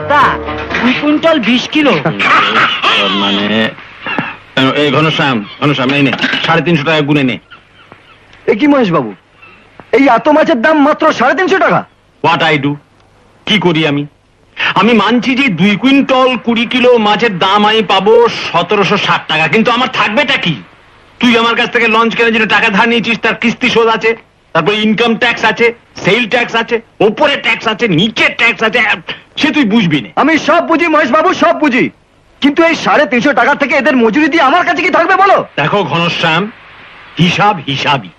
কর্তা 2 quintal 20 kilo. মানে এই ঘনশ্যাম এই নে 350 টাকা গুনে নে। এ কি মহেশ বাবু, এই এত মাছের দাম মাত্র 350 টাকা? হোয়াট আই ডু, কি করি আমি মানছি যে 2 কুইন্টাল 20 কিলো মাছের দাম আমি পাবো 1760 টাকা, কিন্তু আমার থাকবেটা কি? তুই আমার কাছ থেকে লঞ্চ কেনার জন্য টাকা ধার নিয়েছিস, তার কিস্তি শোধ আছে, তারপরে ইনকাম ট্যাক্স আছে, সেল ট্যাক্স আছে, ওপরে ট্যাক্স আছে, নিচে ট্যাক্স আছে, সে তুই বুঝবি না। আমি সব বুঝি মহেশ বাবু, সব বুঝি, কিন্তু এই 350 টাকা থেকে এদের মজুরি দিয়ে আমার কাছে কি থাকবে বলো? দেখো ঘনশ্যাম, হিসাব হিসাবই,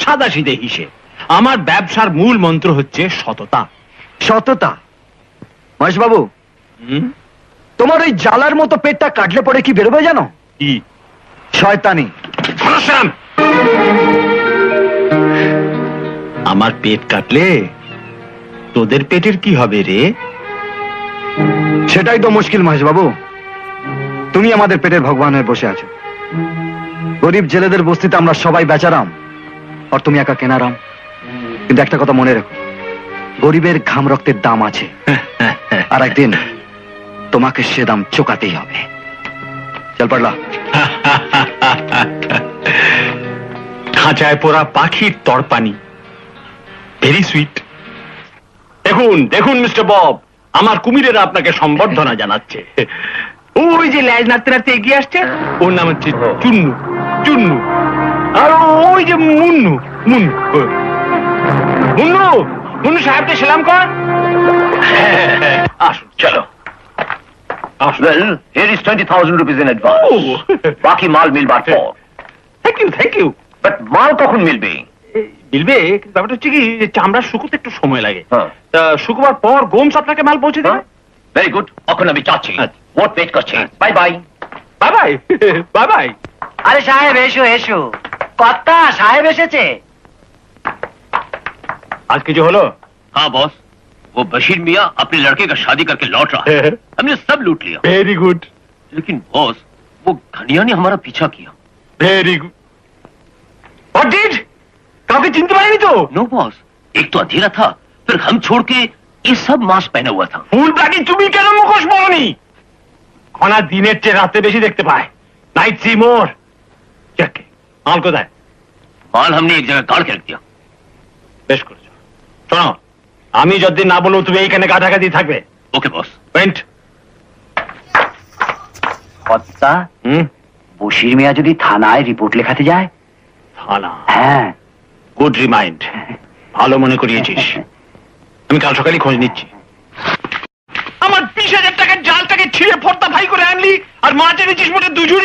সাদা সিধে হিসেব। আমার ব্যবসার মূল মন্ত্র হচ্ছে সততা। সততা? মহেশ বাবু, তোমার ওই জালার মতো পেটটা কাটলে পরে কি বেরোবে জানো? কি? শয়তানি। ঘনশ্যাম, আমার পেট কাটলে তোদের পেটের কি হবে রে? সেটাই তো মুশকিল মহেশ বাবু, তুমি আমাদের পেটের ভগবান হয়ে বসে আছো। গরিব জেলেদের বস্তিতে আমরা সবাই বেচারাম, আর তুমি একা কেনারাম। কিন্তু একটা কথা মনে রেখো, গরিবের ঘাম রক্তের দাম আছে, আর একদিন তোমাকে সে দাম চোকাতেই হবে। চল পারলা। খাঁচায় পোড়া পাখির তরপানি, ভেরি সুইট। দেখুন মিস্টার বব, আমার কুমিরেরা আপনাকে সম্বর্ধনা জানাচ্ছে। ওই যে ল্যাজ নাড়তে নাড়তে এগিয়ে আসছে, ওর নাম হচ্ছে চুন্নু। চুন্নু। আর ওই যে মুন্নু। মুন্নু মুন্নু সাহেবকে সেলাম কর। আসুন, চলো। Well, here is 20,000 rupees in advance. বাকি মাল মিলবার পর। Thank you. But মাল কখন মিলবে? মিলবে, ব্যাপারটা হচ্ছে কি, চামড়া শুকোতে একটু সময় লাগে। তা শুকোবার পর গোমস আপনাকে মাল পৌঁছে দেবে। ভেরি গুড, এখন আমি যাচ্ছি। ভোট ওয়েট করছি। Bye bye. Bye bye. Bye bye. আরে সাহেব এসো এসো, কর্তা সাহেব এসেছে। आज কিছু হলো? हाँ बॉस, वो बशीर मियाँ अपने लड़के का शादी करके लौट रहा है। हमने सब लूट लिया। Very good. लेकिन बॉस, वो घनिया ने हमारा पीछा किया। Very good. What did? काफी चिंता पाई तो? नो बॉस, एक तो अंधेरा था, फिर हम छोड़ के ये सब मास्क पहना हुआ था। ফুল প্লাকি তুমি কেন মুখোশ পরনি? খনা দিনের চেয়ে রাতে বেশি দেখতে পায়। Night see more. চেক। মাল কোথায়? माल हमने एक जगह गाड़ के रख दिया। বেশ করেছো। শোনো, আমি যদি না বলবো তুমি এইখানে গা ঢাকা দিয়ে থাকবে। Okay boss. ওয়েট। কর্তা, বশির মিয়া যদি থানায় রিপোর্ট লেখাতে যায়? থানা? হ্যাঁ। গুড রিমাইন্ড, ভালো মনে করিয়েছিস। আমি কাল সকালে খোঁজ নিচ্ছি। আমার 20,000 টাকার জালটাকে ছিঁড়ে ফর্দা ভাই করে আনলি, আর মাছ এনেছিস মোটে 2 ঝুড়ি।